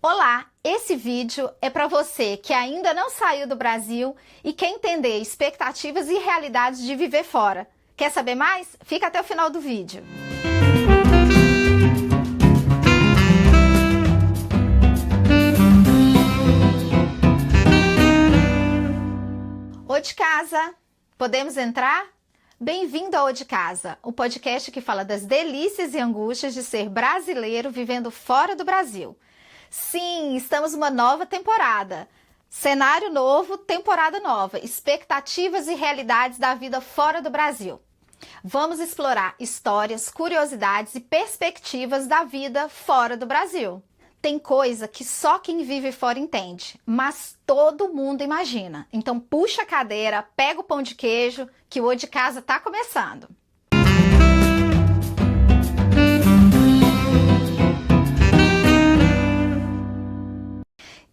Olá, esse vídeo é para você que ainda não saiu do Brasil e quer entender expectativas e realidades de viver fora. Quer saber mais? Fica até o final do vídeo. Ô de casa, podemos entrar? Bem-vindo ao Ô de Casa, o podcast que fala das delícias e angústias de ser brasileiro vivendo fora do Brasil. Sim, estamos numa nova temporada. Cenário novo, temporada nova, expectativas e realidades da vida fora do Brasil. Vamos explorar histórias, curiosidades e perspectivas da vida fora do Brasil. Tem coisa que só quem vive fora entende, mas todo mundo imagina. Então puxa a cadeira, pega o pão de queijo, que o Ô de Casa tá começando.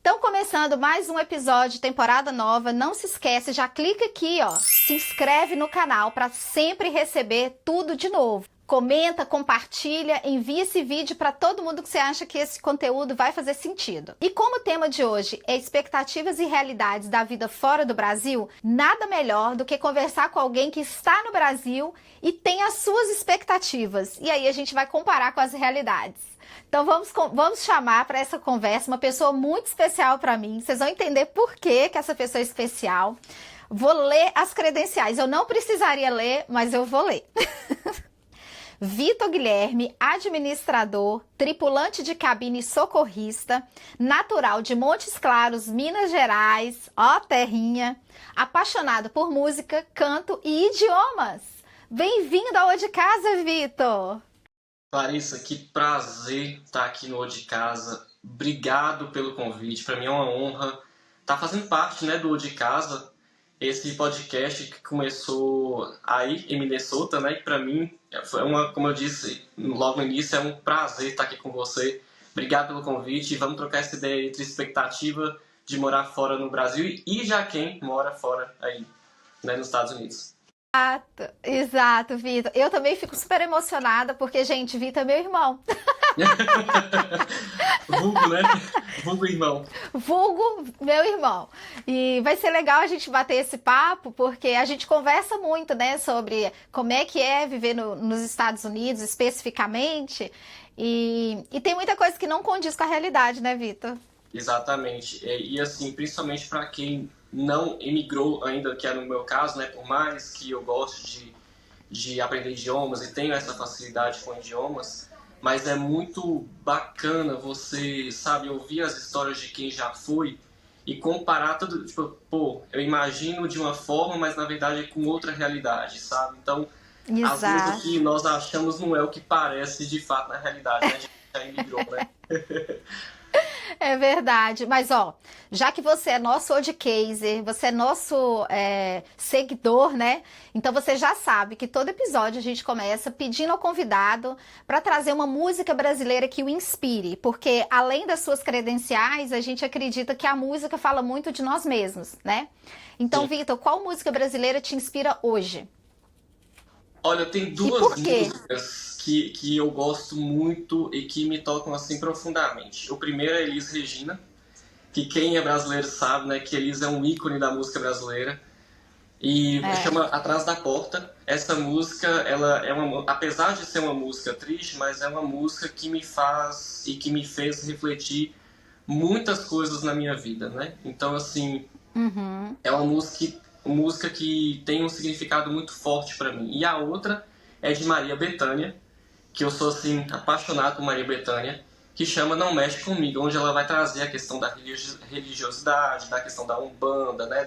Então, começando mais um episódio, temporada nova, não se esquece, já clica aqui, ó, se inscreve no canal para sempre receber tudo de novo. Comenta, compartilha, envia esse vídeo para todo mundo que você acha que esse conteúdo vai fazer sentido. E como o tema de hoje é expectativas e realidades da vida fora do Brasil, nada melhor do que conversar com alguém que está no Brasil e tem as suas expectativas. E aí a gente vai comparar com as realidades. Então vamos chamar para essa conversa uma pessoa muito especial para mim. Vocês vão entender por que essa pessoa é especial. Vou ler as credenciais. Eu não precisaria ler, mas eu vou ler. Vitor Guilherme, administrador, tripulante de cabine socorrista, natural de Montes Claros, Minas Gerais, ó terrinha, apaixonado por música, canto e idiomas. Bem-vindo ao Ô de Casa, Vitor! Clarissa, que prazer estar aqui no Ô de Casa. Obrigado pelo convite. Para mim é uma honra estar fazendo parte, né, do Ô de Casa, esse podcast que começou aí em Minnesota, né? E para mim foi como eu disse logo no início, é um prazer estar aqui com você. Obrigado pelo convite e vamos trocar essa ideia entre expectativa de morar fora no Brasil e já quem mora fora aí, né, nos Estados Unidos. Exato, Vitor. Eu também fico super emocionada porque, gente, Vitor é meu irmão. Vulgo, né? Vulgo irmão. Vulgo meu irmão. E vai ser legal a gente bater esse papo porque a gente conversa muito, né, sobre como é que é viver nos Estados Unidos especificamente. E tem muita coisa que não condiz com a realidade, né, Vitor? Exatamente. E assim, principalmente para quem não emigrou ainda, que é no meu caso, né? Por mais que eu goste de aprender idiomas e tenho essa facilidade com idiomas, mas é muito bacana você, sabe, ouvir as histórias de quem já foi e comparar tudo, tipo, pô, eu imagino de uma forma, mas na verdade é com outra realidade, sabe? Então, às vezes o que nós achamos não é o que parece de fato na realidade, né? A gente já emigrou, né? É verdade, mas ó, já que você é nosso Odcaser, você é nosso seguidor, né? Então você já sabe que todo episódio a gente começa pedindo ao convidado para trazer uma música brasileira que o inspire, porque além das suas credenciais, a gente acredita que a música fala muito de nós mesmos, né? Então, Vitor, qual música brasileira te inspira hoje? Olha, tem duas músicas que eu gosto muito e que me tocam assim profundamente. O primeiro é Elis Regina, que quem é brasileiro sabe, né, que Elis é um ícone da música brasileira. E chama Atrás da Porta. Essa música, ela é apesar de ser uma música triste, mas é uma música que me faz e que me fez refletir muitas coisas na minha vida, né? Então, assim, é uma música que tem um significado muito forte para mim. E a outra é de Maria Bethânia, que eu sou assim apaixonado por Maria Bethânia, que chama Não Mexe Comigo, onde ela vai trazer a questão da religiosidade, da questão da Umbanda, né,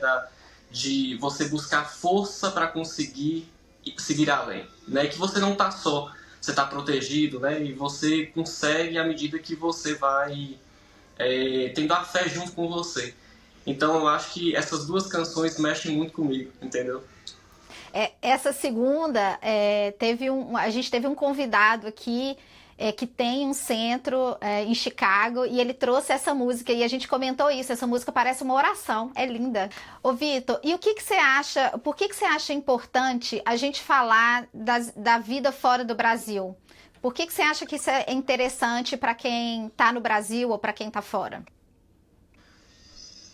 de você buscar força para conseguir seguir além, né, que você não está só, você está protegido, né, e você consegue à medida que você vai tendo a fé junto com você. Então eu acho que essas duas canções mexem muito comigo, entendeu? Essa segunda, a gente teve um convidado aqui que tem um centro em Chicago e ele trouxe essa música e a gente comentou isso, essa música parece uma oração, é linda. Ô Vitor, e o que você acha, por que você acha importante a gente falar da vida fora do Brasil? Por que você acha que isso é interessante para quem está no Brasil ou para quem está fora?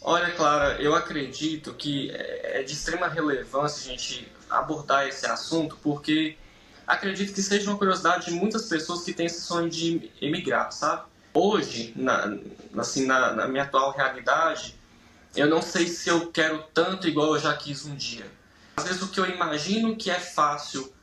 Olha, Clara, eu acredito que é de extrema relevância a gente abordar esse assunto, porque acredito que seja uma curiosidade de muitas pessoas que têm esse sonho de emigrar, sabe? Hoje, na minha atual realidade, eu não sei se eu quero tanto igual eu já quis um dia. Às vezes o que eu imagino que é fácil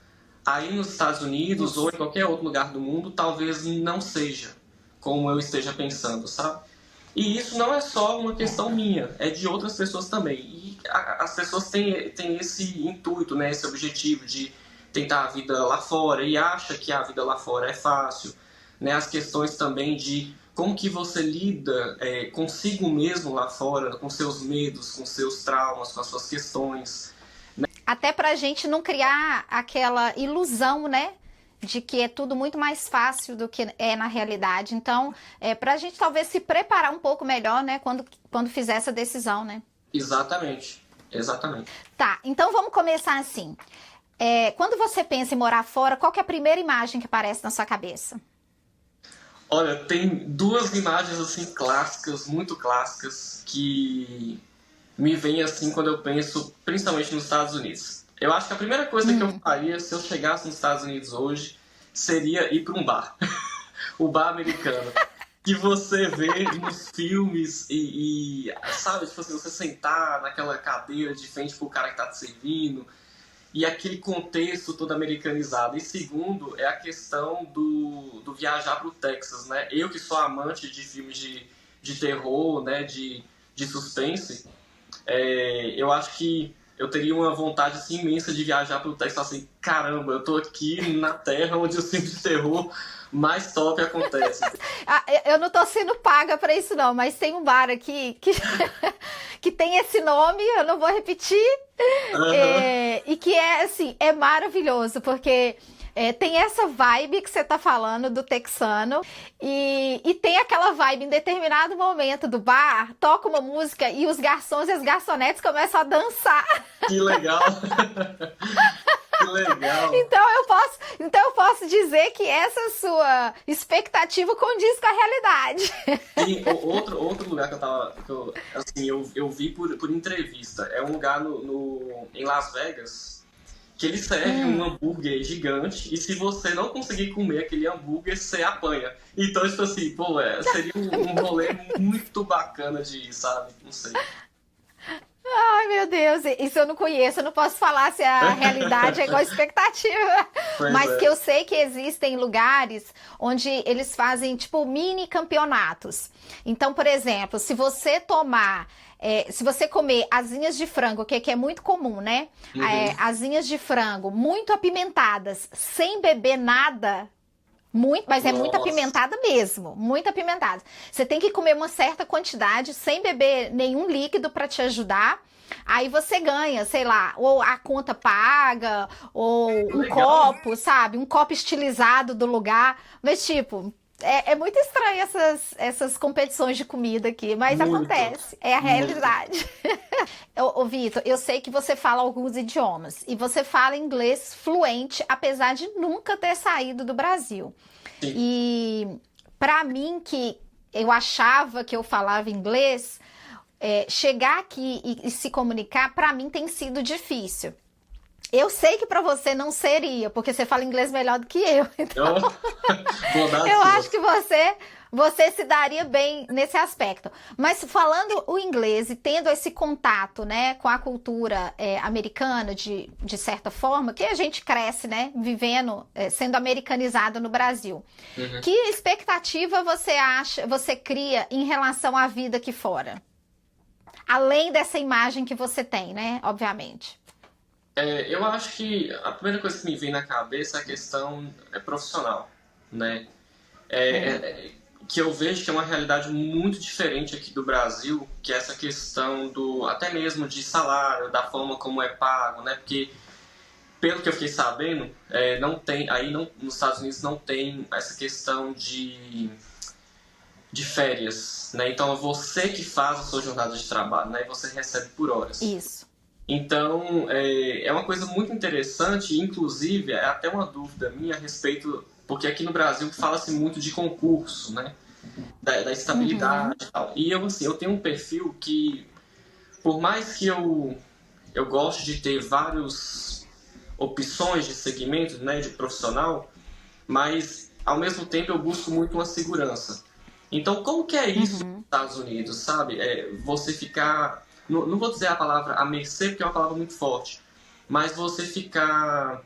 aí nos Estados Unidos ou em qualquer outro lugar do mundo, talvez não seja como eu esteja pensando, sabe? E isso não é só uma questão minha, é de outras pessoas também. E as pessoas têm esse intuito, né, esse objetivo de tentar a vida lá fora e acha que a vida lá fora é fácil. Né? As questões também de como que você lida consigo mesmo lá fora, com seus medos, com seus traumas, com as suas questões. Né? Até pra gente não criar aquela ilusão, né? De que é tudo muito mais fácil do que é na realidade. Então, pra gente talvez se preparar um pouco melhor, né? Quando fizer essa decisão, né? Exatamente. Exatamente. Tá, então vamos começar assim. Quando você pensa em morar fora, qual que é a primeira imagem que aparece na sua cabeça? Olha, tem duas imagens assim clássicas, muito clássicas, que me vêm assim quando eu penso, principalmente nos Estados Unidos. Eu acho que a primeira coisa que eu faria se eu chegasse nos Estados Unidos hoje seria ir para um bar. O bar americano. Que você vê nos filmes sabe, tipo assim, você sentar naquela cadeira de frente pro cara que tá te servindo e aquele contexto todo americanizado. E segundo, é a questão do viajar pro Texas, né? Eu que sou amante de filmes de terror, né, de suspense, eu acho que eu teria uma vontade assim, imensa de viajar pro Texas, assim, caramba, eu tô aqui na terra onde os filmes de terror mais top acontece. Eu não tô sendo paga pra isso não, mas tem um bar aqui que tem esse nome, eu não vou repetir, e que é assim, é maravilhoso, porque tem essa vibe que você tá falando do texano, e tem aquela vibe em determinado momento do bar, toca uma música e os garçons e as garçonetes começam a dançar. Que legal! Que legal! Então eu posso dizer que essa sua expectativa condiz com a realidade. Sim, outro lugar eu vi por entrevista. É um lugar em Las Vegas que ele serve um hambúrguer gigante e se você não conseguir comer aquele hambúrguer, você apanha. Então, tipo assim, seria um rolê muito bacana de ir, sabe? Não sei. Ai, meu Deus, isso eu não conheço, eu não posso falar se a realidade é igual a expectativa. Mas que eu sei que existem lugares onde eles fazem, tipo, mini campeonatos. Então, por exemplo, se você comer asinhas de frango, que é muito comum, né? Asinhas de frango muito apimentadas, sem beber nada... Mas é muito apimentada mesmo, muito apimentada. Você tem que comer uma certa quantidade sem beber nenhum líquido para te ajudar. Aí você ganha, sei lá, ou a conta paga, ou um copo, sabe? Um copo estilizado do lugar. Mas, tipo, é muito estranho essas competições de comida aqui, mas muito, acontece, é a realidade. Ô, Vitor, eu sei que você fala alguns idiomas e você fala inglês fluente, apesar de nunca ter saído do Brasil. Sim. E para mim, que eu achava que eu falava inglês, chegar aqui e se comunicar, para mim tem sido difícil. Eu sei que para você não seria, porque você fala inglês melhor do que eu. Então, eu acho que você se daria bem nesse aspecto. Mas falando o inglês e tendo esse contato, né, com a cultura americana, de certa forma, que a gente cresce, né, vivendo, sendo americanizado no Brasil. Uhum. Que expectativa você cria em relação à vida aqui fora? Além dessa imagem que você tem, né, obviamente. Eu acho que a primeira coisa que me vem na cabeça é a questão profissional, né? Que eu vejo que é uma realidade muito diferente aqui do Brasil, que é essa questão até mesmo de salário, da forma como é pago, né? Porque, pelo que eu fiquei sabendo, nos Estados Unidos não tem essa questão de férias, né? Então é você que faz a sua jornada de trabalho, né? E você recebe por horas. Isso. Então, é uma coisa muito interessante, inclusive, é até uma dúvida minha a respeito Porque aqui no Brasil fala-se muito de concurso, né? Da estabilidade e tal. E eu, assim, eu tenho um perfil que, por mais que eu goste de ter várias opções de segmento, né, de profissional, mas ao mesmo tempo eu busco muito uma segurança. Então, como que é isso nos Estados Unidos, sabe? Você ficar, não vou dizer a palavra à mercê, porque é uma palavra muito forte, mas você ficar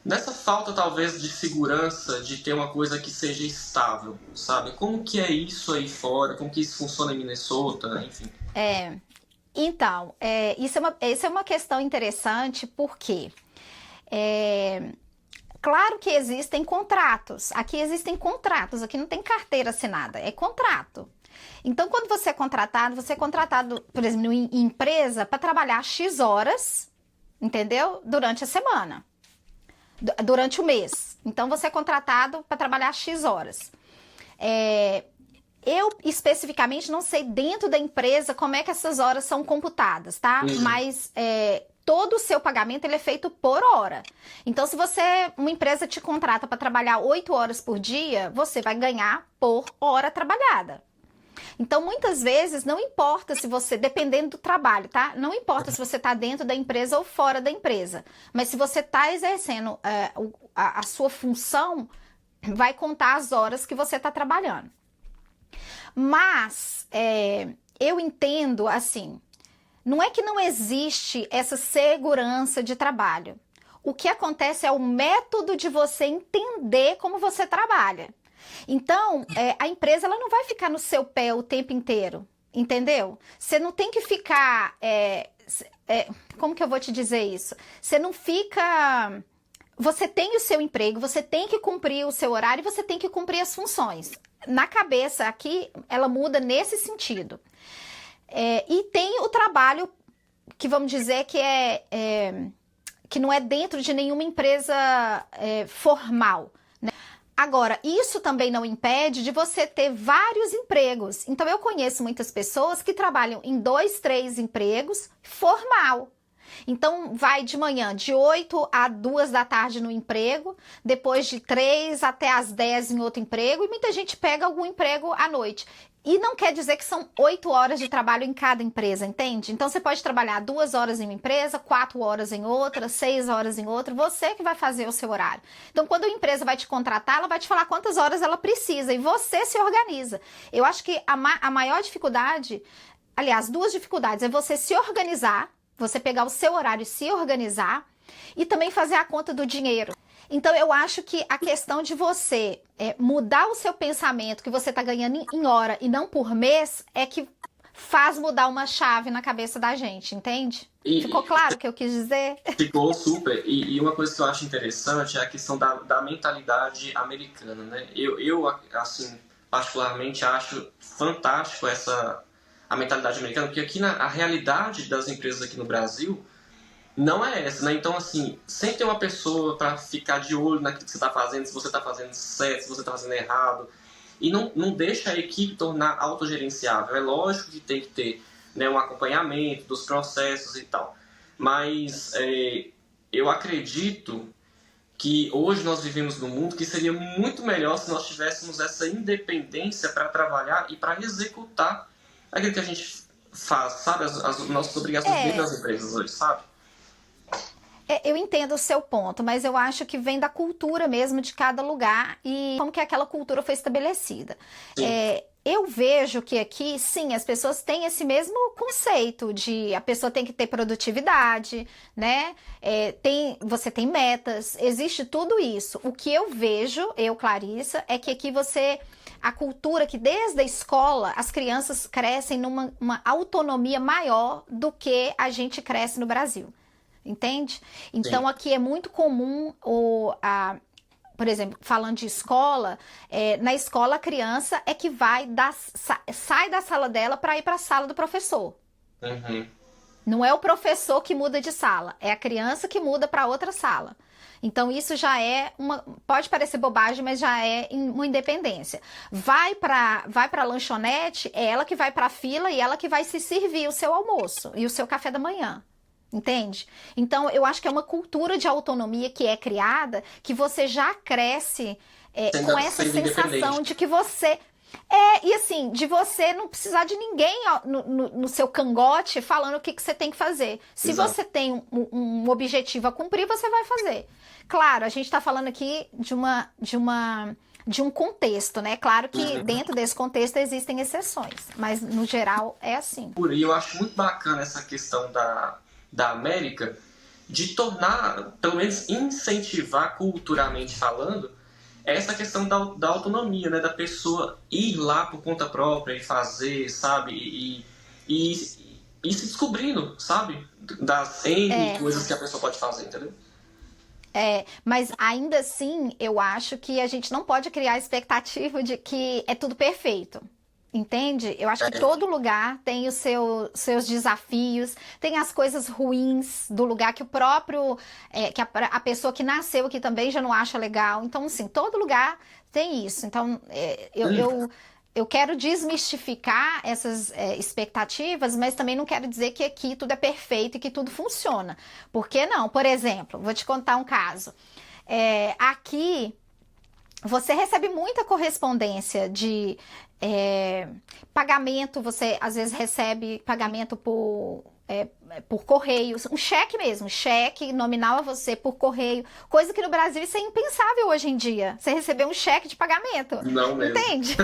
nessa falta talvez de segurança, de ter uma coisa que seja estável, sabe? Como que é isso aí fora? Como que isso funciona em Minnesota, enfim? Então, isso é uma questão interessante porque, claro que existem contratos. Aqui existem contratos, aqui não tem carteira assinada, é contrato. Então, quando você é contratado, por exemplo, em empresa para trabalhar X horas, entendeu? Durante a semana, durante o mês. Então, você é contratado para trabalhar X horas. Eu, especificamente, não sei dentro da empresa como é que essas horas são computadas, tá? Mas todo o seu pagamento ele é feito por hora. Então, se uma empresa te contrata para trabalhar 8 horas por dia, você vai ganhar por hora trabalhada. Então, muitas vezes, não importa se você, dependendo do trabalho, tá? Não importa se você está dentro da empresa ou fora da empresa. Mas se você está exercendo a sua função, vai contar as horas que você está trabalhando. Mas eu entendo assim, não é que não existe essa segurança de trabalho. O que acontece é o método de você entender como você trabalha. Então, a empresa ela não vai ficar no seu pé o tempo inteiro, entendeu? Você não tem que ficar... como que eu vou te dizer isso? Você não fica... Você tem o seu emprego, você tem que cumprir o seu horário e você tem que cumprir as funções. Na cabeça aqui, ela muda nesse sentido. E tem o trabalho que vamos dizer que não é dentro de nenhuma empresa formal, né? Agora, isso também não impede de você ter vários empregos. Então, eu conheço muitas pessoas que trabalham em 2, 3 empregos formal. Então, vai de manhã, de 8 a 2 da tarde no emprego, depois de 3 até as 10 em outro emprego, e muita gente pega algum emprego à noite. E não quer dizer que são 8 horas de trabalho em cada empresa, entende? Então, você pode trabalhar 2 horas em uma empresa, 4 horas em outra, 6 horas em outra, você que vai fazer o seu horário. Então, quando a empresa vai te contratar, ela vai te falar quantas horas ela precisa, e você se organiza. Eu acho que a maior dificuldade, aliás, 2 dificuldades, é você se organizar, você pegar o seu horário e se organizar e também fazer a conta do dinheiro. Então, eu acho que a questão de você mudar o seu pensamento, que você está ganhando em hora e não por mês, é que faz mudar uma chave na cabeça da gente, entende? Ficou claro o que eu quis dizer? Ficou super. E uma coisa que eu acho interessante é a questão da mentalidade americana, né? Eu, assim, particularmente acho fantástico a mentalidade americana, porque aqui a realidade das empresas aqui no Brasil não é essa, né? Então, assim, sempre tem uma pessoa para ficar de olho naquilo que você está fazendo, se você está fazendo certo, se você está fazendo errado. E não deixa a equipe tornar autogerenciável. É lógico que tem que ter, né, um acompanhamento dos processos e tal. Mas eu acredito que hoje nós vivemos num mundo que seria muito melhor se nós tivéssemos essa independência para trabalhar e para executar aquilo que a gente faz, sabe? As nossas obrigações dentro das empresas hoje, sabe? Eu entendo o seu ponto, mas eu acho que vem da cultura mesmo de cada lugar e como que aquela cultura foi estabelecida. Eu vejo que aqui, sim, as pessoas têm esse mesmo conceito de a pessoa tem que ter produtividade, né? Você tem metas, existe tudo isso. O que eu vejo, Clarissa, é que aqui a cultura que desde a escola as crianças crescem numa autonomia maior do que a gente cresce no Brasil. Entende? Então, aqui é muito comum, por exemplo, falando de escola, na escola a criança é que sai da sala dela para ir para a sala do professor. Uhum. Não é o professor que muda de sala, é a criança que muda para outra sala. Então, isso já pode parecer bobagem, mas já é uma independência. Vai para a lanchonete, é ela que vai para a fila e ela que vai se servir o seu almoço e o seu café da manhã. Entende? Então, eu acho que é uma cultura de autonomia que é criada, que você já cresce com essa sensação de que você... e assim, de você não precisar de ninguém no seu cangote falando o que você tem que fazer. Se Exato. você tem um objetivo a cumprir, você vai fazer. Claro, a gente está falando aqui de um contexto, né? Claro que dentro desse contexto existem exceções, mas no geral é assim. E eu acho muito bacana essa questão da América de tornar, pelo menos incentivar culturalmente falando, essa questão da autonomia, né? Da pessoa ir lá por conta própria e fazer, sabe? E se descobrindo, sabe? Das N coisas que a pessoa pode fazer, entendeu? Mas ainda assim, eu acho que a gente não pode criar a expectativa de que é tudo perfeito. Entende? Eu acho que todo lugar tem os seus desafios, tem as coisas ruins do lugar que o próprio, que a pessoa que nasceu aqui também já não acha legal. Então, assim, todo lugar tem isso. Então, eu quero desmistificar essas expectativas, mas também não quero dizer que aqui tudo é perfeito e que tudo funciona. Por que não? Por exemplo, vou te contar um caso. Aqui, você recebe muita correspondência de pagamento, você às vezes recebe pagamento por correio, um cheque mesmo, cheque nominal a você por correio, coisa que no Brasil isso é impensável hoje em dia, você receber um cheque de pagamento. Não mesmo. Entende?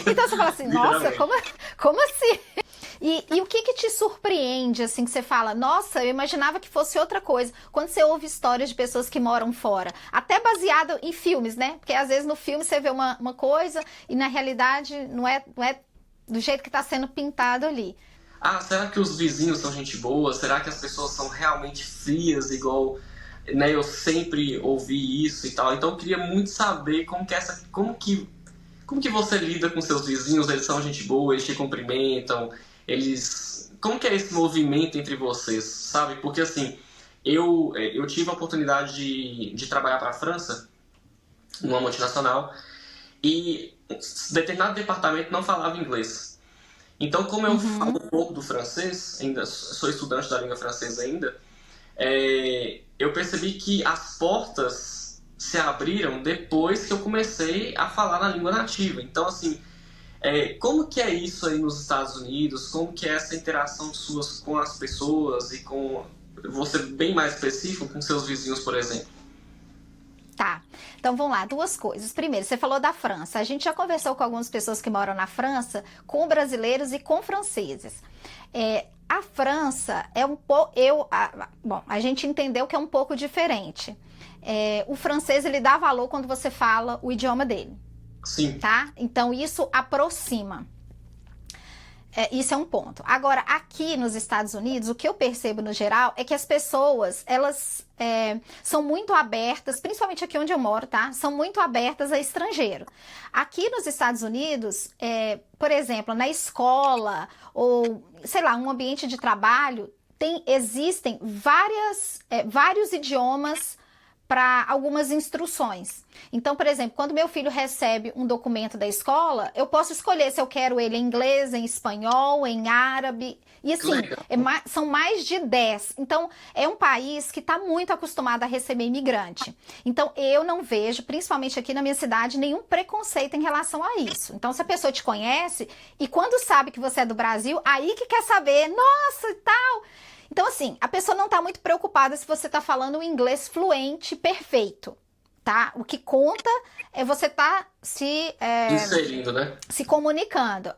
Então você fala assim, nossa, como assim? E o que te surpreende, assim, que você fala, nossa, eu imaginava que fosse outra coisa, quando você ouve histórias de pessoas que moram fora, até baseado em filmes, né? Porque às vezes no filme você vê uma coisa e na realidade não é do jeito que está sendo pintado ali. Será que os vizinhos são gente boa? Será que as pessoas são realmente frias, igual, né, eu sempre ouvi isso e tal? Então eu queria muito saber como que você lida com seus vizinhos, eles são gente boa, eles te cumprimentam, como que é esse movimento entre vocês, sabe? Porque assim, eu tive a oportunidade de trabalhar para a França, numa multinacional, e determinado departamento não falava inglês. Então, como eu falo um pouco do francês, ainda sou estudante da língua francesa ainda, eu percebi que as portas se abriram depois que eu comecei a falar na língua nativa. Então, assim, como que é isso aí nos Estados Unidos? Como que é essa interação suas com as pessoas e com você bem mais específico com seus vizinhos, por exemplo? Tá, então vamos lá, duas coisas. Primeiro, você falou da França. A gente já conversou com algumas pessoas que moram na França, com brasileiros e com franceses. A França é um pouco... Bom, a gente entendeu que é um pouco diferente. O francês, ele dá valor quando você fala o idioma dele. Sim. Tá? Então, isso aproxima. Isso é um ponto. Agora, aqui nos Estados Unidos, o que eu percebo no geral é que as pessoas, elas são muito abertas, principalmente aqui onde eu moro, tá? São muito abertas a estrangeiro. Aqui nos Estados Unidos, por exemplo, na escola ou, sei lá, um ambiente de trabalho, existem vários idiomas para algumas instruções. Então, por exemplo, quando meu filho recebe um documento da escola, eu posso escolher se eu quero ele em inglês, em espanhol, em árabe. E assim, são mais de 10. Então, é um país que está muito acostumado a receber imigrante. Então, eu não vejo, principalmente aqui na minha cidade, nenhum preconceito em relação a isso. Então, se a pessoa te conhece e quando sabe que você é do Brasil, aí que quer saber, nossa, e tal... Então, assim, a pessoa não está muito preocupada se você está falando um inglês fluente, perfeito, tá? O que conta é você estar inserindo, né? Se comunicando.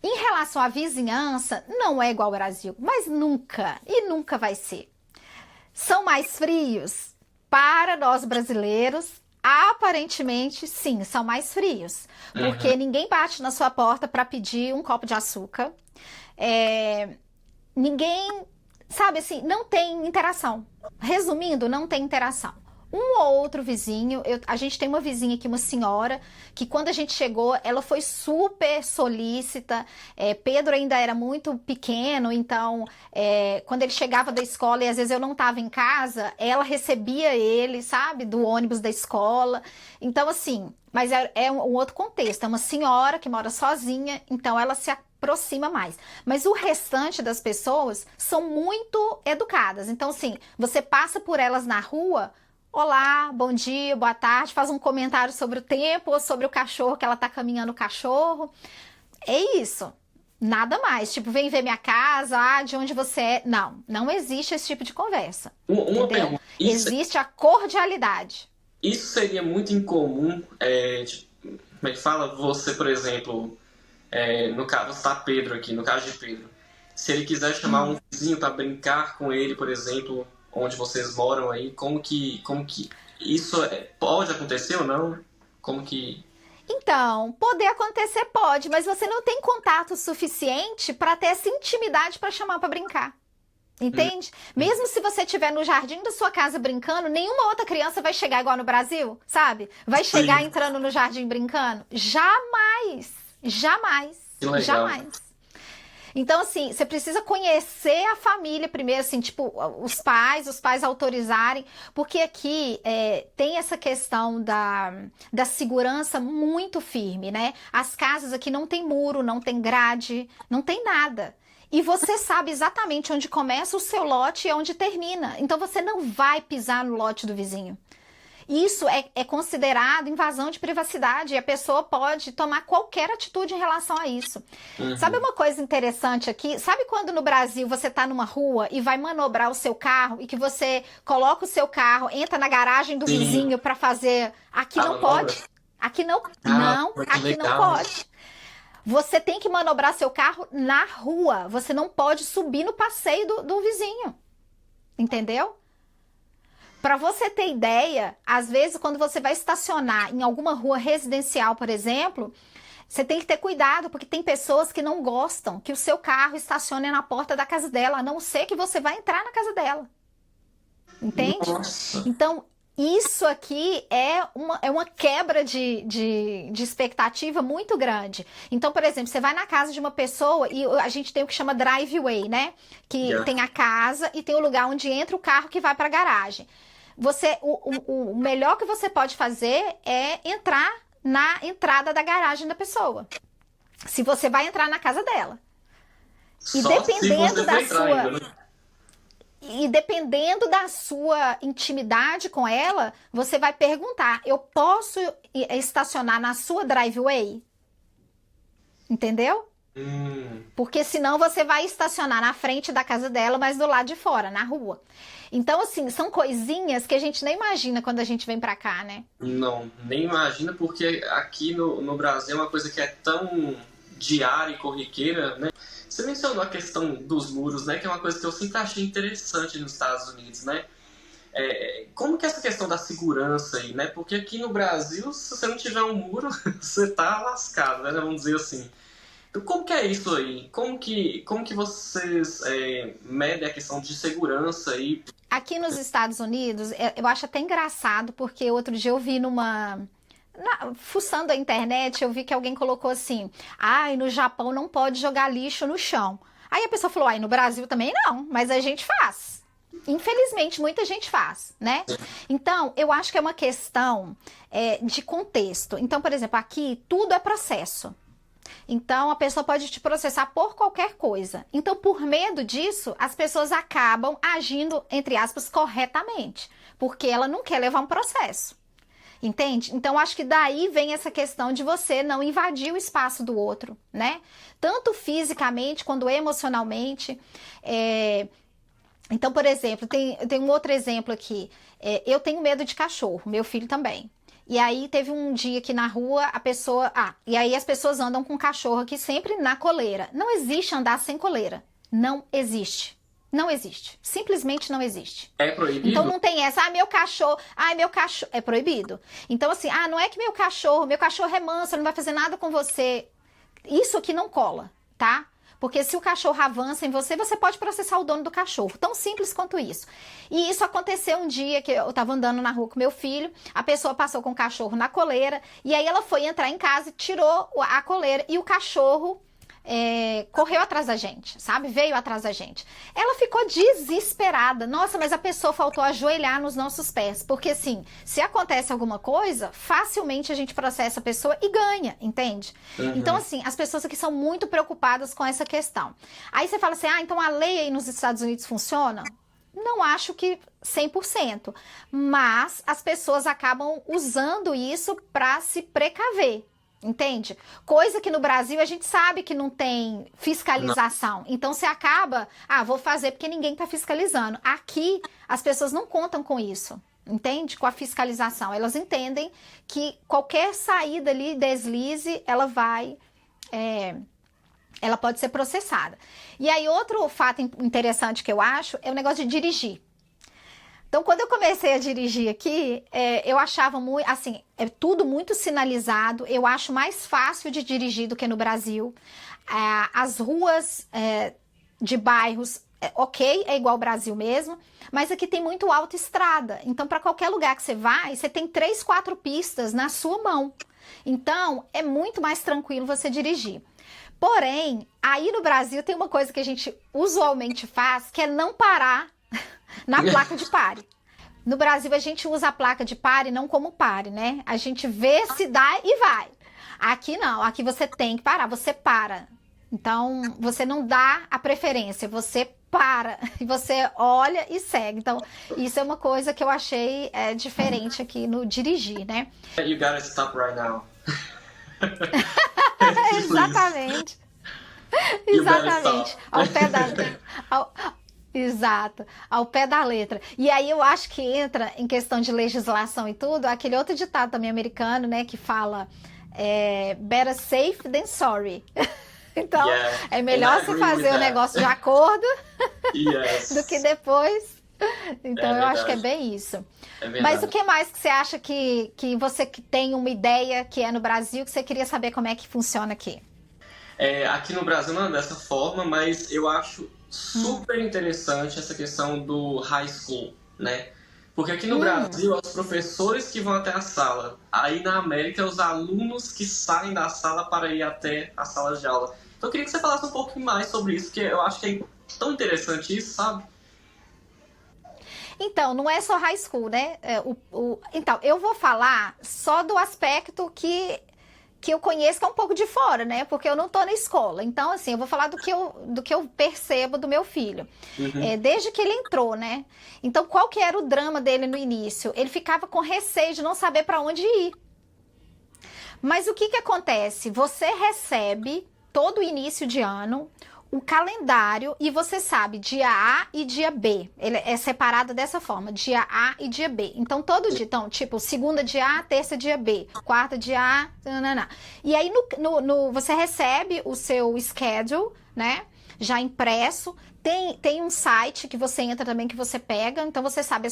Em relação à vizinhança, não é igual ao Brasil, mas nunca, e nunca vai ser. São mais frios? Para nós brasileiros, aparentemente, sim, são mais frios. Porque ninguém bate na sua porta para pedir um copo de açúcar. Ninguém, sabe assim, não tem interação. Resumindo, não tem interação. um ou outro vizinho. A gente tem uma vizinha aqui, uma senhora, que quando a gente chegou, ela foi super solícita. Pedro ainda era muito pequeno, então quando ele chegava da escola e às vezes eu não estava em casa, ela recebia ele, sabe, do ônibus da escola. Então, assim, mas é um outro contexto. É uma senhora que mora sozinha, então ela se aproxima mais. Mas o restante das pessoas são muito educadas. Então, assim, você passa por elas na rua, olá, bom dia, boa tarde, faz um comentário sobre o tempo ou sobre o cachorro que ela tá caminhando o cachorro. É isso. Nada mais. Tipo, vem ver minha casa, de onde você é. Não, não existe esse tipo de conversa. Uma pergunta. Existe a cordialidade. Isso seria muito incomum, tipo, como é que fala? Você, por exemplo, no caso, está Pedro aqui, no caso de Pedro. Se ele quiser chamar um vizinho para brincar com ele, por exemplo, onde vocês moram aí, como que isso pode acontecer ou não? Como que... Então, poder acontecer pode, mas você não tem contato suficiente para ter essa intimidade para chamar para brincar. Entende? Mesmo se você estiver no jardim da sua casa brincando, nenhuma outra criança vai chegar igual no Brasil, sabe? Vai chegar entrando no jardim brincando. Jamais! Jamais! Jamais! Então, assim, você precisa conhecer a família primeiro, assim, tipo, os pais autorizarem, porque aqui tem essa questão da segurança muito firme, né? As casas aqui não tem muro, não tem grade, não tem nada. E você sabe exatamente onde começa o seu lote e onde termina. Então, você não vai pisar no lote do vizinho. Isso é considerado invasão de privacidade e a pessoa pode tomar qualquer atitude em relação a isso. Sabe uma coisa interessante aqui? Sabe quando no Brasil você está numa rua e vai manobrar o seu carro e que você coloca o seu carro, entra na garagem do vizinho para fazer... Aqui não pode. Aqui não, aqui não pode. Você tem que manobrar seu carro na rua. Você não pode subir no passeio do vizinho. Entendeu? Para você ter ideia, às vezes quando você vai estacionar em alguma rua residencial, por exemplo, você tem que ter cuidado, porque tem pessoas que não gostam que o seu carro estacione na porta da casa dela, a não ser que você vai entrar na casa dela. Entende? Nossa. Então, isso aqui é uma quebra de expectativa muito grande. Então, por exemplo, você vai na casa de uma pessoa e a gente tem o que chama driveway, né? Que tem a casa e tem o lugar onde entra o carro que vai para a garagem. O melhor que você pode fazer é entrar na entrada da garagem da pessoa. Se você vai entrar na casa dela. E dependendo da sua... E dependendo da sua intimidade com ela, você vai perguntar, eu posso estacionar na sua driveway? Entendeu? Porque senão você vai estacionar na frente da casa dela, mas do lado de fora, na rua. Então, assim, são coisinhas que a gente nem imagina quando a gente vem pra cá, né? Não, nem imagina, porque aqui no Brasil é uma coisa que é tão diária e corriqueira, né? Você mencionou a questão dos muros, né? Que é uma coisa que eu sempre achei interessante nos Estados Unidos, né? Como que é essa questão da segurança aí, né? Porque aqui no Brasil, se você não tiver um muro, você tá lascado, né? Vamos dizer assim. Então, como que é isso aí? Como que vocês medem a questão de segurança aí? Aqui nos Estados Unidos, eu acho até engraçado, porque outro dia eu vi fuçando a internet, eu vi que alguém colocou assim, no Japão não pode jogar lixo no chão. Aí a pessoa falou, no Brasil também não, mas a gente faz. Infelizmente, muita gente faz, né? Então, eu acho que é uma questão de contexto. Então, por exemplo, aqui tudo é processo. Então, a pessoa pode te processar por qualquer coisa. Então, por medo disso, as pessoas acabam agindo, entre aspas, corretamente. Porque ela não quer levar um processo. Entende? Então, acho que daí vem essa questão de você não invadir o espaço do outro, né? Tanto fisicamente quanto emocionalmente. Então, por exemplo, tem um outro exemplo aqui. Eu tenho medo de cachorro, meu filho também. E aí teve um dia aqui na rua, a pessoa... e aí as pessoas andam com cachorro aqui sempre na coleira. Não existe andar sem coleira. Não existe. Não existe. Simplesmente não existe. É proibido? Então não tem essa, meu cachorro... meu cachorro... É proibido. Então assim, não é que meu cachorro é manso, não vai fazer nada com você. Isso aqui não cola, tá? Porque se o cachorro avança em você, você pode processar o dono do cachorro. Tão simples quanto isso. E isso aconteceu um dia que eu tava andando na rua com meu filho, a pessoa passou com o cachorro na coleira, e aí ela foi entrar em casa e tirou a coleira, e o cachorro correu atrás da gente, sabe? Veio atrás da gente. Ela ficou desesperada. Nossa, mas a pessoa faltou ajoelhar nos nossos pés. Porque assim, se acontece alguma coisa, facilmente a gente processa a pessoa e ganha, entende? Então assim, as pessoas aqui são muito preocupadas com essa questão. Aí você fala assim, então a lei aí nos Estados Unidos funciona? Não acho que 100%, mas as pessoas acabam usando isso para se precaver. Entende? Coisa que no Brasil a gente sabe que não tem fiscalização. Então você acaba, vou fazer porque ninguém está fiscalizando. Aqui as pessoas não contam com isso, entende? Com a fiscalização. Elas entendem que qualquer saída ali, deslize, ela pode ser processada. E aí outro fato interessante que eu acho é o negócio de dirigir. Então, quando eu comecei a dirigir aqui, eu achava muito, assim, é tudo muito sinalizado. Eu acho mais fácil de dirigir do que no Brasil. As ruas de bairros, ok, é igual ao Brasil mesmo, mas aqui tem muito autoestrada. Então, para qualquer lugar que você vai, você tem 3, 4 pistas na sua mão. Então, é muito mais tranquilo você dirigir. Porém, aí no Brasil tem uma coisa que a gente usualmente faz, que é não parar na placa de pare. No Brasil a gente usa a placa de pare não como pare, né? A gente vê se dá e vai. Aqui não, aqui você tem que parar, você para. Então você não dá a preferência, você para e você olha e segue. Então isso é uma coisa que eu achei diferente aqui no dirigir, né? You gotta stop right now. Exatamente. Exatamente. Ao pé da... Exato, ao pé da letra. E aí eu acho que entra em questão de legislação e tudo, aquele outro ditado também americano, né, que fala better safe than sorry. Então, é melhor você fazer o negócio de acordo do que depois. Então, eu acho que é bem isso. Mas o que mais que você acha que você que tem uma ideia que é no Brasil, que você queria saber como é que funciona aqui? Aqui no Brasil não é dessa forma, mas eu acho super interessante essa questão do high school, né? Porque aqui no Brasil, os professores que vão até a sala. Aí na América, os alunos que saem da sala para ir até a sala de aula. Então eu queria que você falasse um pouquinho mais sobre isso, porque eu acho que é tão interessante isso, sabe? Então, não é só high school, né? Então, eu vou falar só do aspecto que eu conheço, que é um pouco de fora, né? Porque eu não tô na escola. Então, assim, eu vou falar do que eu percebo do meu filho. Desde que ele entrou, né? Então, qual que era o drama dele no início? Ele ficava com receio de não saber para onde ir. Mas o que acontece? Você recebe, todo início de ano, o calendário e você sabe dia A e dia B. Ele é separado dessa forma, dia A e dia B. Então, todo dia, tipo, segunda dia A, terça dia B, quarta dia A, nanana. E aí, você recebe o seu schedule, né, já impresso. Tem um site que você entra também, que você pega. Então, você sabe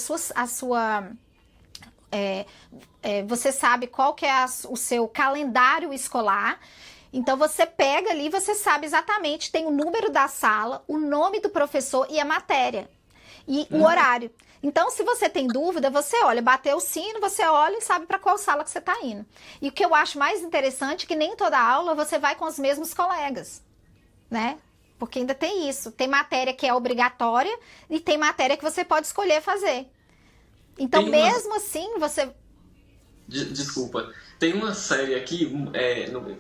você sabe qual que é o seu calendário escolar. Então, você pega ali, você sabe exatamente, tem o número da sala, o nome do professor e a matéria. E o horário. Então, se você tem dúvida, você olha, bateu o sino, você olha e sabe para qual sala que você está indo. E o que eu acho mais interessante é que nem toda aula você vai com os mesmos colegas, né? Porque ainda tem isso. Tem matéria que é obrigatória e tem matéria que você pode escolher fazer. Então, mesmo assim, você... Desculpa. Tem uma série aqui,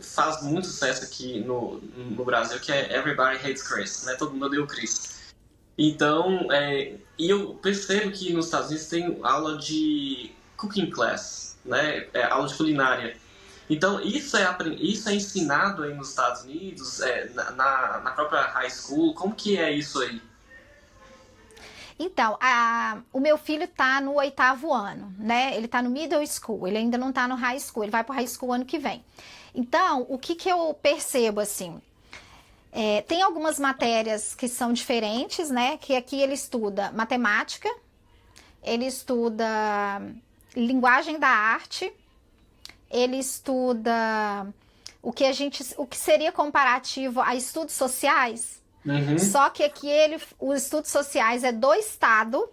faz muito sucesso aqui no Brasil, que é Everybody Hates Chris, né? Todo mundo odeia o Chris. Então, e eu percebo que nos Estados Unidos tem aula de cooking class, né? Aula de culinária. Então, isso é ensinado aí nos Estados Unidos, na própria high school. Como que é isso aí? Então, o meu filho tá no 8º ano, né? Ele tá no middle school, ele ainda não tá no high school, ele vai pro high school ano que vem. Então, o que eu percebo, assim, tem algumas matérias que são diferentes, né? Que aqui ele estuda matemática, ele estuda linguagem da arte, ele estuda o que seria comparativo a estudos sociais. Só que aqui os estudos sociais é do estado,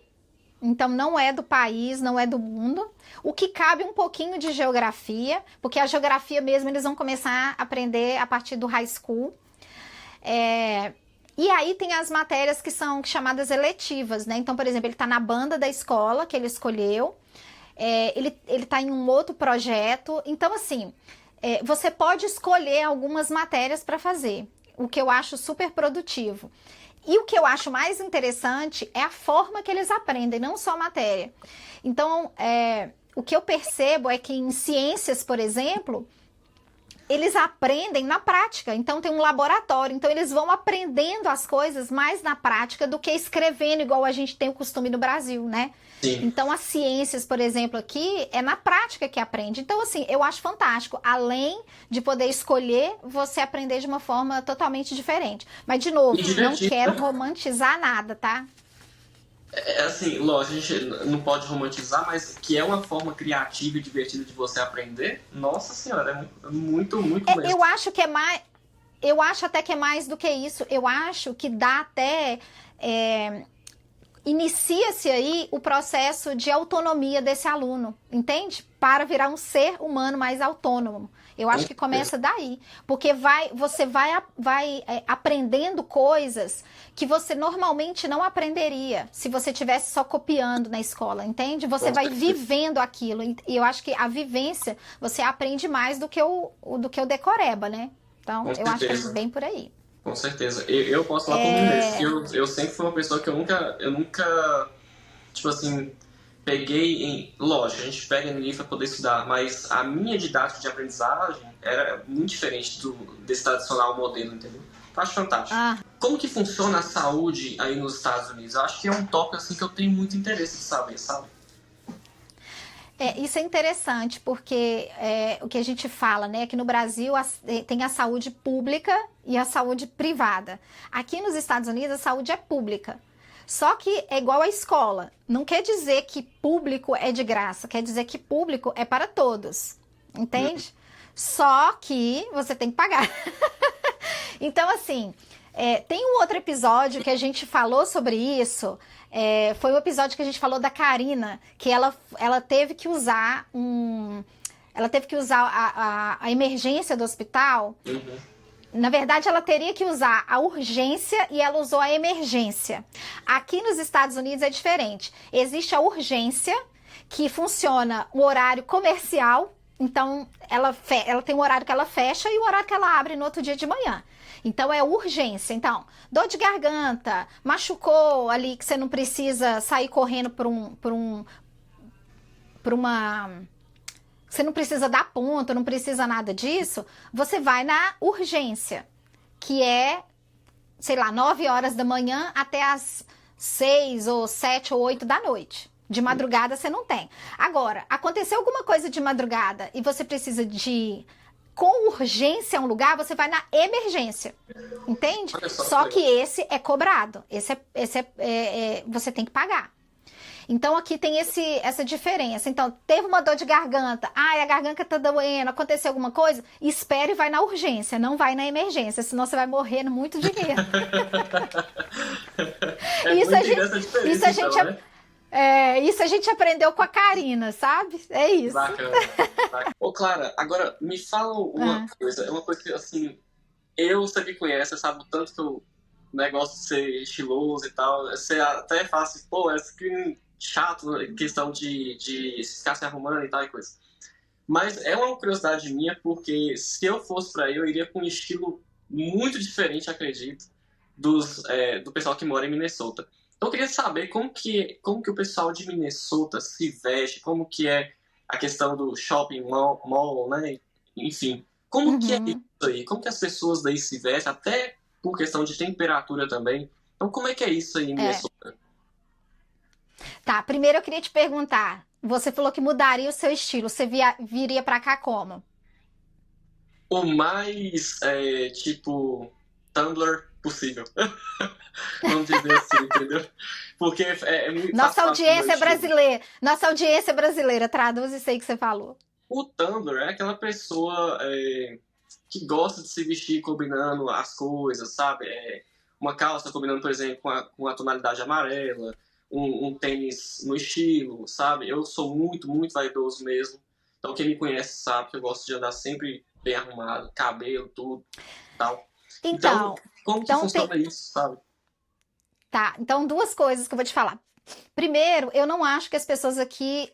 então não é do país, não é do mundo. O que cabe um pouquinho de geografia, porque a geografia mesmo eles vão começar a aprender a partir do high school. E aí tem as matérias que são chamadas eletivas, né? Então, por exemplo, ele está na banda da escola que ele escolheu, ele está em um outro projeto. Então, assim, você pode escolher algumas matérias para fazer, o que eu acho super produtivo. E o que eu acho mais interessante é a forma que eles aprendem, não só a matéria. Então, o que eu percebo é que em ciências, por exemplo, eles aprendem na prática, então tem um laboratório, então eles vão aprendendo as coisas mais na prática do que escrevendo, igual a gente tem o costume no Brasil, né? Sim. Então as ciências, por exemplo, aqui, é na prática que aprende. Então, assim, eu acho fantástico, além de poder escolher, você aprender de uma forma totalmente diferente. Mas, de novo, não quero romantizar nada, tá? Assim, lógico, a gente não pode romantizar, mas que é uma forma criativa e divertida de você aprender, nossa senhora, é muito mesmo. Eu acho que é mais... Eu acho até que é mais do que isso. Eu acho que dá até... Inicia-se aí o processo de autonomia desse aluno, entende? Para virar um ser humano mais autônomo. Eu acho que começa daí, porque você vai aprendendo coisas que você normalmente não aprenderia se você estivesse só copiando na escola, entende? Você vai vivendo aquilo, e eu acho que a vivência, você aprende mais do que o decoreba, né? Então, eu acho que é bem por aí. Com certeza. Eu posso falar por mim mesmo. Eu sempre fui uma pessoa que eu nunca tipo assim, peguei em... Lógico, a gente pega no livro para poder estudar, mas a minha didática de aprendizagem era muito diferente desse tradicional modelo, entendeu? Eu acho fantástico. Como que funciona a saúde aí nos Estados Unidos? Eu acho que é um tópico assim, que eu tenho muito interesse de saber, sabe? Isso é interessante, porque o que a gente fala, né? Que no Brasil tem a saúde pública e a saúde privada. Aqui nos Estados Unidos a saúde é pública. Só que é igual à escola. Não quer dizer que público é de graça, quer dizer que público é para todos. Entende? Só que você tem que pagar. Então, assim, tem um outro episódio que a gente falou sobre isso. Foi um episódio que a gente falou da Karina, que ela teve que usar a emergência do hospital. Na verdade, ela teria que usar a urgência e ela usou a emergência. Aqui nos Estados Unidos é diferente. Existe a urgência, que funciona o horário comercial. Então, ela tem um horário que ela fecha e o horário que ela abre no outro dia de manhã. Então, é urgência. Então, dor de garganta, machucou ali que você não precisa sair correndo você não precisa dar ponto, não precisa nada disso, você vai na urgência, que é, sei lá, 9 horas da manhã até as 6 ou 7 ou 8 da noite. De madrugada você não tem. Agora, aconteceu alguma coisa de madrugada e você precisa de... com urgência a um lugar, você vai na emergência, entende? Só que esse é cobrado, você tem que pagar. Então, aqui tem essa diferença. Então, teve uma dor de garganta, a garganta tá doendo, aconteceu alguma coisa, espere e vai na urgência, não vai na emergência, senão você vai morrer muito dinheiro. Isso a gente aprendeu com a Karina, sabe? É isso. Bacana. Ô, Clara, agora me fala uma coisa que, assim, você me conhece, você sabe o tanto que o negócio de ser estiloso e tal, você até fala assim, que chato, questão de ficar se arrumando e tal e coisa. Mas é uma curiosidade minha, porque se eu fosse pra aí, eu iria com um estilo muito diferente, acredito, do pessoal que mora em Minnesota. Então eu queria saber como que o pessoal de Minnesota se veste, como que é a questão do shopping mall, né? Enfim, como que é isso aí? Como que as pessoas daí se vestem, até por questão de temperatura também. Então como é que é isso aí em Minnesota? Tá, primeiro eu queria te perguntar, você falou que mudaria o seu estilo, você viria pra cá como? O mais, tipo, Tumblr possível. Vamos dizer assim, entendeu? Porque é muito Nossa audiência é brasileira, traduz isso aí que você falou. O Tumblr é aquela pessoa que gosta de se vestir combinando as coisas, sabe? Uma calça combinando, por exemplo, com a tonalidade amarela, um tênis no estilo, sabe? Eu sou muito, muito vaidoso mesmo. Então, quem me conhece sabe que eu gosto de andar sempre bem arrumado, cabelo, tudo, tal. Então, como que funciona isso, sabe? Tá, então duas coisas que eu vou te falar. Primeiro, eu não acho que as pessoas aqui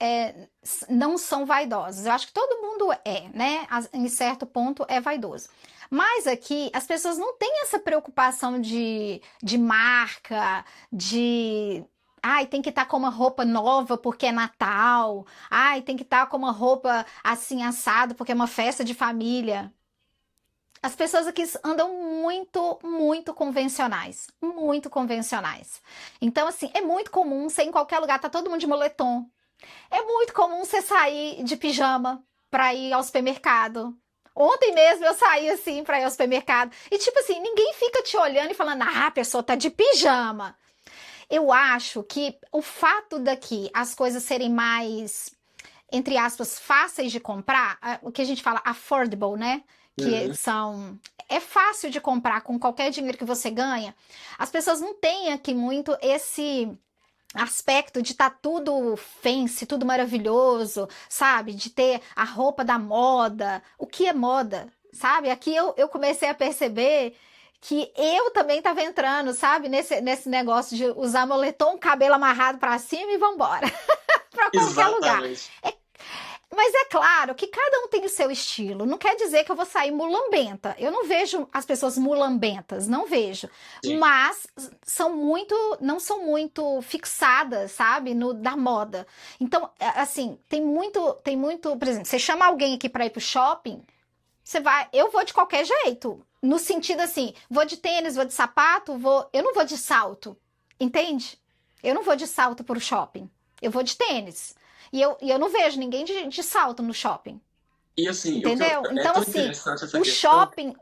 não são vaidosas. Eu acho que todo mundo né? Em certo ponto é vaidoso. Mas aqui as pessoas não têm essa preocupação de marca, de. Ai, tem que estar com uma roupa nova porque é Natal. Ai, tem que estar com uma roupa assim assado porque é uma festa de família. As pessoas aqui andam muito, muito convencionais. Muito convencionais. Então, assim, é muito comum você ir em qualquer lugar, tá todo mundo de moletom. É muito comum você sair de pijama pra ir ao supermercado. Ontem mesmo eu saí assim pra ir ao supermercado. E tipo assim, ninguém fica te olhando e falando, ah, a pessoa tá de pijama. Eu acho que o fato daqui as coisas serem mais, entre aspas, fáceis de comprar, o que a gente fala affordable, né? Que são. É fácil de comprar com qualquer dinheiro que você ganha. As pessoas não têm aqui muito esse aspecto de estar tudo fancy, tudo maravilhoso, sabe? De ter a roupa da moda. O que é moda, sabe? Aqui eu comecei a perceber que eu também estava entrando, sabe? Nesse negócio de usar moletom, cabelo amarrado para cima e vambora. Para qualquer lugar. Exatamente. Mas é claro que cada um tem o seu estilo. Não quer dizer que eu vou sair mulambenta. Eu não vejo as pessoas mulambentas, não vejo. Sim. Mas não são muito fixadas, sabe, no da moda. Então, assim, tem muito, por exemplo, você chama alguém aqui para ir pro shopping, eu vou de qualquer jeito. No sentido assim, vou de tênis, vou de sapato, eu não vou de salto. Entende? Eu não vou de salto pro shopping. Eu vou de tênis. E eu não vejo ninguém de salto no shopping. E assim, Entendeu? Então, tão assim, interessante essa o questão. shopping.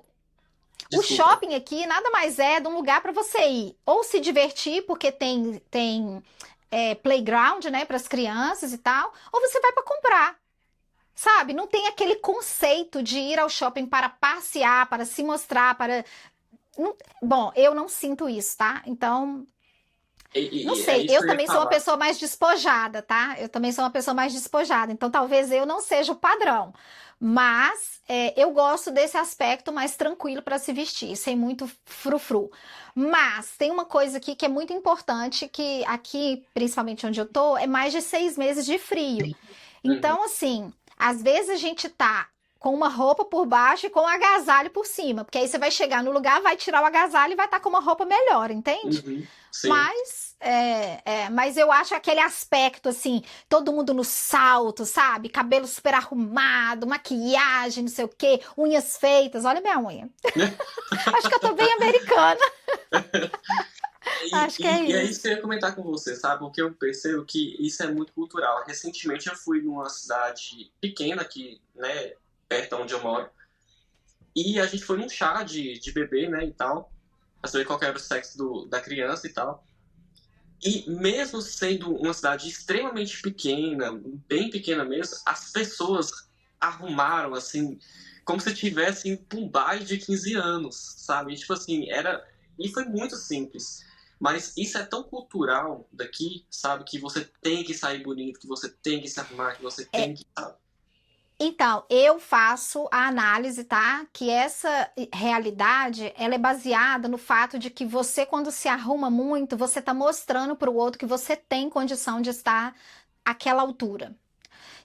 O shopping aqui nada mais é de um lugar para você ir. Ou se divertir, porque tem playground, né, para as crianças e tal. Ou você vai para comprar. Sabe? Não tem aquele conceito de ir ao shopping para passear, para se mostrar, para. Bom, eu não sinto isso, tá? Então. Não sei, isso eu que eu ia também sou uma falar. pessoa mais despojada, tá? Eu também sou uma pessoa mais despojada, então talvez eu não seja o padrão. Mas eu gosto desse aspecto mais tranquilo para se vestir, sem muito frufru. Mas tem uma coisa aqui que é muito importante, que aqui, principalmente onde eu tô, é mais de 6 meses de frio. Uhum, Então, assim, às vezes a gente tá com uma roupa por baixo e com um agasalho por cima, porque aí você vai chegar no lugar, vai tirar o agasalho e vai estar com uma roupa melhor, entende? sim. Mas eu acho aquele aspecto assim, todo mundo no salto, sabe? Cabelo super arrumado, maquiagem, não sei o quê, unhas feitas. Olha minha unha. Acho que eu tô bem americana. Acho que é E é isso isso. que eu ia comentar com você, sabe? Porque eu percebo que isso é muito cultural. Recentemente eu fui numa cidade pequena aqui, né, perto onde eu moro, e a gente foi num chá de bebê, né, e tal, pra saber qual que era o sexo da criança e tal. E mesmo sendo uma cidade extremamente pequena, bem pequena mesmo, as pessoas arrumaram, assim, como se tivessem pra um baile de 15 anos, sabe? Tipo assim, era. E foi muito simples. Mas isso é tão cultural daqui, sabe? Que você tem que sair bonito, que você tem que se arrumar, que você tem que. Sabe? Então, eu faço a análise, tá? Que essa realidade, ela é baseada no fato de que você, quando se arruma muito, você tá mostrando para o outro que você tem condição de estar àquela altura.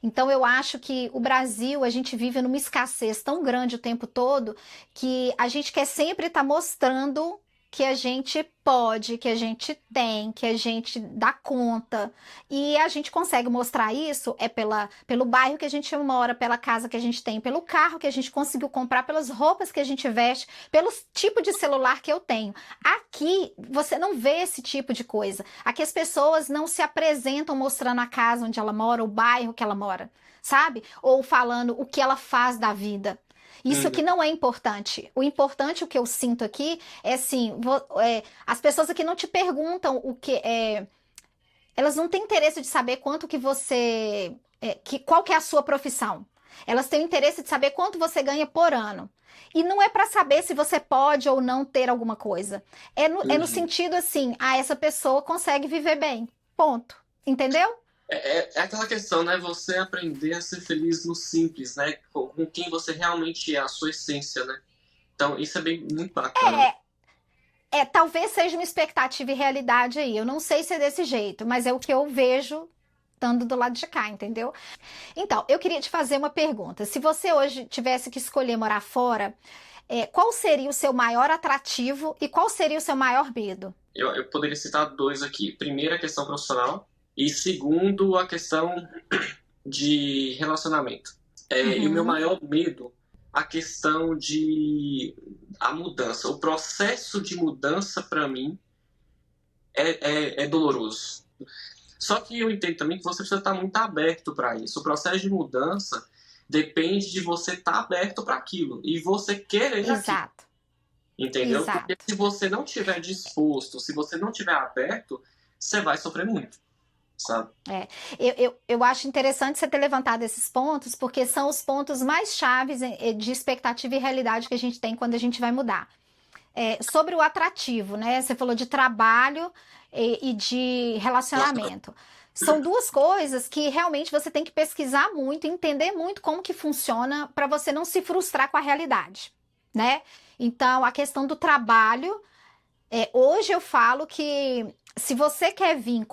Então, eu acho que o Brasil, a gente vive numa escassez tão grande o tempo todo que a gente quer sempre estar mostrando que a gente pode, que a gente tem, que a gente dá conta. E a gente consegue mostrar isso pelo bairro que a gente mora, pela casa que a gente tem, pelo carro que a gente conseguiu comprar, pelas roupas que a gente veste, pelo tipo de celular que eu tenho. Aqui, você não vê esse tipo de coisa. Aqui as pessoas não se apresentam mostrando a casa onde ela mora, o bairro que ela mora, sabe? Ou falando o que ela faz da vida. Isso aqui Uhum. não é importante. O importante, o que eu sinto aqui, é assim, as pessoas aqui não te perguntam o que é. Elas não têm interesse de saber quanto que você. Qual que é a sua profissão. Elas têm o interesse de saber quanto você ganha por ano. E não é para saber se você pode ou não ter alguma coisa. É no Uhum. sentido assim, essa pessoa consegue viver bem. Ponto. Entendeu? É aquela questão, né? Você aprender a ser feliz no simples, né? Com quem você realmente é, a sua essência, né? Então, isso é bem muito bacana. Talvez seja uma expectativa e realidade aí. Eu não sei se é desse jeito, mas é o que eu vejo estando do lado de cá, entendeu? Então, eu queria te fazer uma pergunta. Se você hoje tivesse que escolher morar fora, qual seria o seu maior atrativo e qual seria o seu maior medo? Eu poderia citar dois aqui. Primeiro, a questão profissional. E segundo, a questão de relacionamento. E o meu Uhum, maior medo, a questão de a mudança. O processo de mudança, para mim, é doloroso. Só que eu entendo também que você precisa estar muito aberto para isso. O processo de mudança depende de você estar aberto para aquilo e você querer aquilo, exato, entendeu? Porque exato. se você não estiver disposto, se você não estiver aberto, você vai sofrer muito, sabe? É, eu acho interessante você ter levantado esses pontos, porque são os pontos mais chaves de expectativa e realidade que a gente tem quando a gente vai mudar. Sobre o atrativo, né? Você falou de trabalho e de relacionamento. São duas coisas que realmente você tem que pesquisar muito, entender muito como que funciona para você não se frustrar com a realidade, né? Então, a questão do trabalho, hoje eu falo que se você quer vir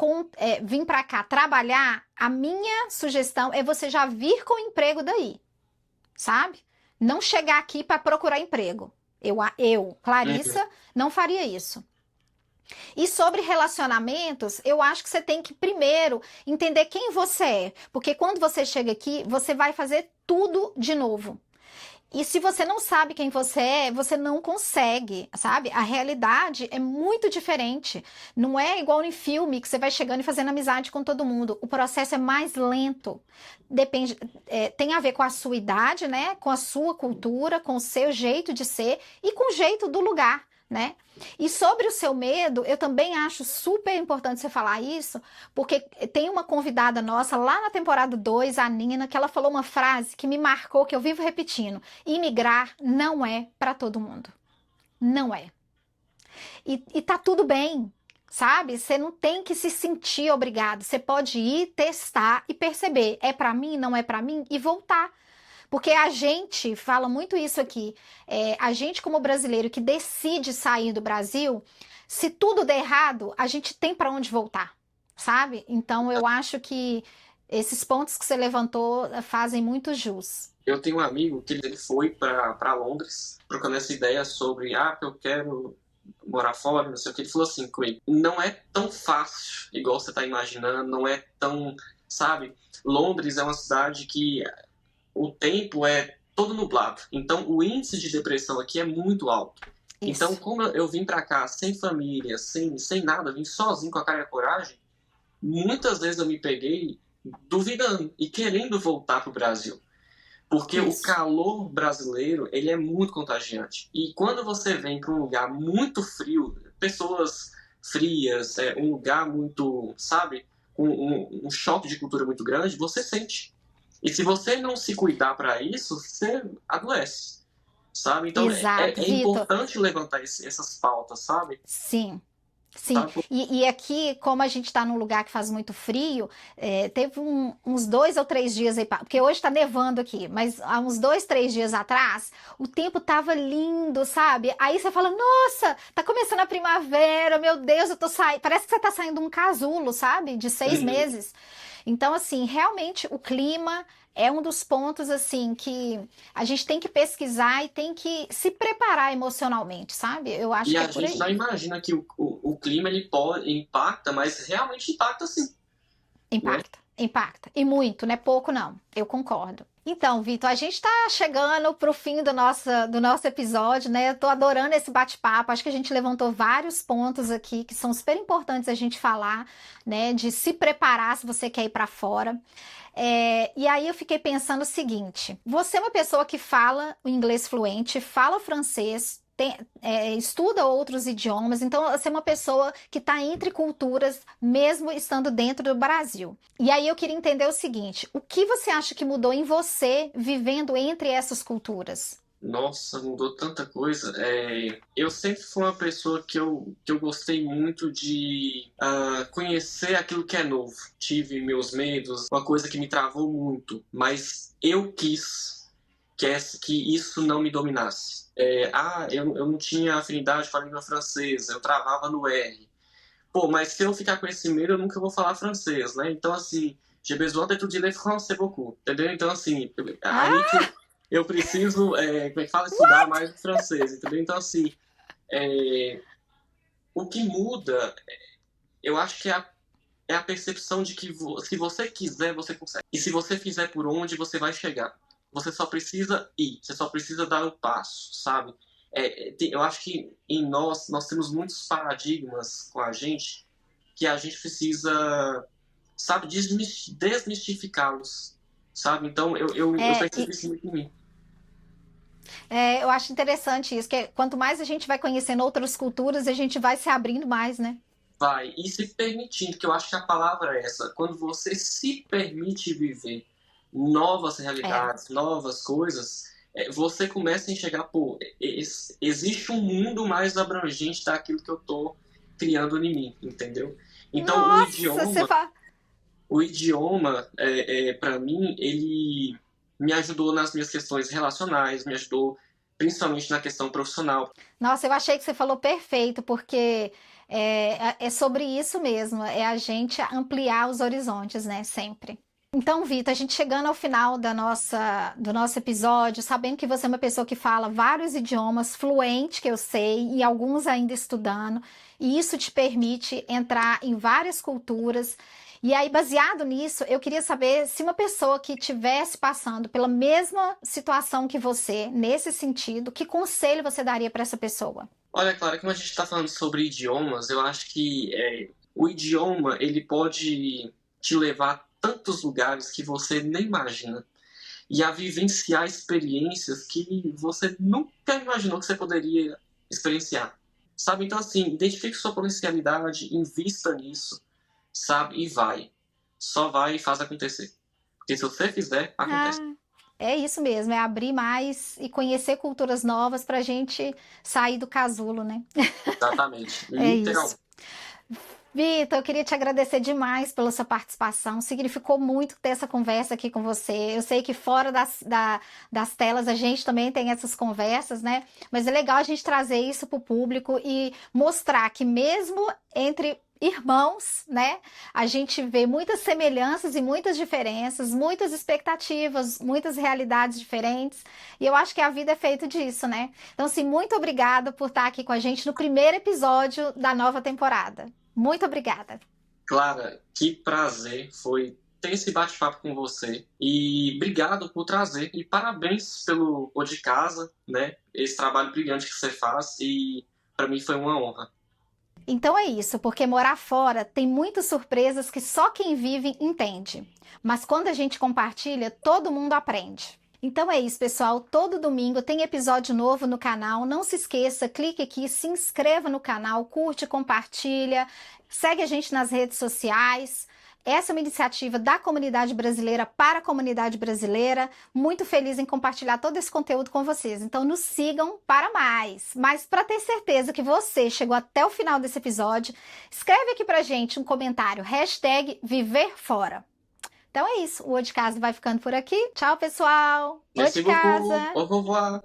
para cá trabalhar, a minha sugestão é você já vir com o emprego daí, sabe? Não chegar aqui para procurar emprego. Eu, Uhum. Clarissa, não faria isso. E sobre relacionamentos, eu acho que você tem que primeiro entender quem você é, porque quando você chega aqui, você vai fazer tudo de novo. E se você não sabe quem você é, você não consegue, sabe? A realidade é muito diferente. Não é igual em filme que você vai chegando e fazendo amizade com todo mundo. O processo é mais lento. Depende, tem a ver com a sua idade, né? Com a sua cultura, com o seu jeito de ser e com o jeito do lugar, né? E sobre o seu medo, eu também acho super importante você falar isso, porque tem uma convidada nossa lá na temporada 2, a Nina, que ela falou uma frase que me marcou, que eu vivo repetindo. Imigrar não é para todo mundo. Não é. E tá tudo bem, sabe? Você não tem que se sentir obrigado. Você pode ir, testar e perceber. É para mim, não é para mim? E voltar. Porque a gente fala muito isso aqui. A gente, como brasileiro que decide sair do Brasil, se tudo der errado, a gente tem para onde voltar, sabe? Então eu acho que esses pontos que você levantou fazem muito jus. Eu tenho um amigo que ele foi para Londres, trocando essa ideia sobre, que eu quero morar fora, não sei o que. Ele falou assim comigo: não é tão fácil, igual você está imaginando, não é tão, sabe? Londres é uma cidade que o tempo é todo nublado. Então, o índice de depressão aqui é muito alto. Então, Isso. como eu vim para cá sem família, sem nada, vim sozinho com a cara e a coragem, muitas vezes eu me peguei duvidando e querendo voltar para o Brasil. Porque o Isso. calor brasileiro, ele é muito contagiante. E quando você vem para um lugar muito frio, pessoas frias, um lugar muito, sabe, com um choque de cultura muito grande, você sente. E se você não se cuidar para isso, você adoece, sabe? Então Exato, é Vitor. importante levantar essas pautas, sabe? Sim. Sim, Sabe? e aqui, como a gente está num lugar que faz muito frio, teve uns 2 ou 3 dias aí, porque hoje está nevando aqui, mas há uns 2, 3 dias atrás, o tempo tava lindo, sabe? Aí você fala, nossa, tá começando a primavera, meu Deus, eu tô saindo, parece que você tá saindo de um casulo, sabe? De 6 meses. Então, assim, realmente o clima é um dos pontos, assim, que a gente tem que pesquisar e tem que se preparar emocionalmente, sabe? Eu acho E que é a por gente não aí. imagina que o clima ele pode, impacta, mas realmente impacta sim, né? Impacta, impacta. E muito, não é pouco, não. Eu concordo. Então, Vitor, a gente está chegando para o fim do nosso episódio, né? Eu tô adorando esse bate-papo. Acho que a gente levantou vários pontos aqui que são super importantes a gente falar, né? De se preparar se você quer ir para fora. E aí eu fiquei pensando o seguinte: você é uma pessoa que fala o inglês fluente, fala francês, estuda outros idiomas, então você é uma pessoa que está entre culturas, mesmo estando dentro do Brasil. E aí eu queria entender o seguinte: o que você acha que mudou em você vivendo entre essas culturas? Nossa, mudou tanta coisa. Eu sempre fui uma pessoa que eu gostei muito de conhecer aquilo que é novo. Tive meus medos, uma coisa que me travou muito, mas eu quis que isso não me dominasse. Eu não tinha afinidade com a língua francesa, eu travava no R. Pô, mas se eu ficar com esse medo, eu nunca vou falar francês, né? Então, assim, j'ai besoin d'étudier français beaucoup, entendeu? Então, assim, aí que eu preciso, como é que fala, estudar mais o francês, entendeu? Então, assim, o que muda, eu acho que é a percepção de que se você quiser, você consegue. E se você fizer por onde, você vai chegar. Você só precisa ir, você só precisa dar o passo, sabe? Eu acho que em nós temos muitos paradigmas com a gente que a gente precisa, sabe, desmistificá-los, sabe? Então eu percebo isso muito em mim. Eu acho interessante isso, que quanto mais a gente vai conhecendo outras culturas, a gente vai se abrindo mais, né? Vai, e se permitindo, que eu acho que a palavra é essa, quando você se permite viver novas realidades, novas coisas, você começa a enxergar, pô, existe um mundo mais abrangente daquilo que eu tô criando em mim, entendeu? Então Nossa, o idioma para mim, ele me ajudou nas minhas questões relacionais, me ajudou principalmente na questão profissional. Nossa, eu achei que você falou perfeito, porque é sobre isso mesmo, é a gente ampliar os horizontes, né, sempre. Então, Vitor, a gente chegando ao final do nosso episódio, sabendo que você é uma pessoa que fala vários idiomas, fluente, que eu sei, e alguns ainda estudando, e isso te permite entrar em várias culturas. E aí, baseado nisso, eu queria saber se uma pessoa que estivesse passando pela mesma situação que você, nesse sentido, que conselho você daria para essa pessoa? Olha, Clara, como a gente está falando sobre idiomas, eu acho que o idioma ele pode te levar a tantos lugares que você nem imagina e a vivenciar experiências que você nunca imaginou que você poderia experienciar, sabe? Então, assim, identifique sua potencialidade, invista nisso, sabe? E vai. Só vai e faz acontecer. Porque se você fizer, acontece. É isso mesmo, é abrir mais e conhecer culturas novas para a gente sair do casulo, né? Exatamente. É Literalmente. isso. Vitor, eu queria te agradecer demais pela sua participação. Significou muito ter essa conversa aqui com você. Eu sei que fora das telas a gente também tem essas conversas, né? Mas é legal a gente trazer isso para o público e mostrar que mesmo entre irmãos, né? A gente vê muitas semelhanças e muitas diferenças, muitas expectativas, muitas realidades diferentes. E eu acho que a vida é feita disso, né? Então, assim, muito obrigada por estar aqui com a gente no primeiro episódio da nova temporada. Muito obrigada. Clara, que prazer foi ter esse bate-papo com você. E obrigado por trazer. E parabéns pelo O de Casa, né? Esse trabalho brilhante que você faz. E para mim foi uma honra. Então é isso, porque morar fora tem muitas surpresas que só quem vive entende. Mas quando a gente compartilha, todo mundo aprende. Então é isso, pessoal. Todo domingo tem episódio novo no canal. Não se esqueça, clique aqui, se inscreva no canal, curte, compartilha, segue a gente nas redes sociais. Essa é uma iniciativa da comunidade brasileira para a comunidade brasileira. Muito feliz em compartilhar todo esse conteúdo com vocês. Então nos sigam para mais. Mas para ter certeza que você chegou até o final desse episódio, escreve aqui pra gente um comentário, #ViverFora. Então é isso, o O de Casa vai ficando por aqui. Tchau, pessoal! O de Casa! Au revoir!